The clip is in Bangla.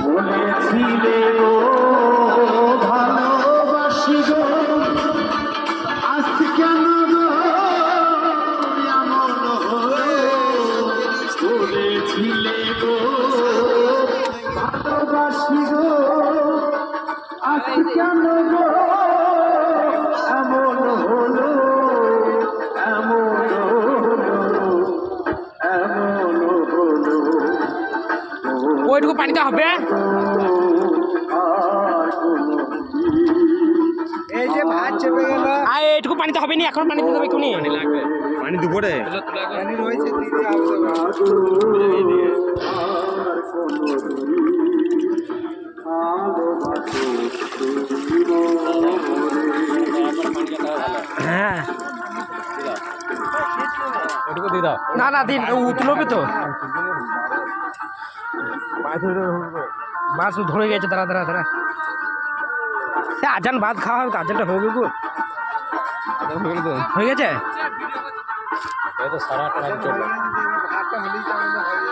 বলেছিলে গো ভালোবাসি গো, আজ কেন গো এমন হলো? বলেছিলে গো ভালোবাসি গো, আজ কেন গো এমন হলো? এমন হলো, এমন হলো। ওইটুকু পানিতে হবে। এই যে ভাত চেপে গেল, আর এইটুকু পানিতে হবে না, এখন পানিতে দেবে কোনি লাগবে পানি দুপুরে পানি রয়েছে দিদি আসবে। হ্যাঁ ওইটুকু দিয়ে দাও। না না দিন উতলবে তো, মাছ ধরে গেছে। দাঁড়া দাঁড়া দাঁড়া, আজান ভাত খাওয়া হবে তো, আজানটা হবে গো, হয়ে গেছে। এই তো 8:30 চলবে। ভাতটা হলেই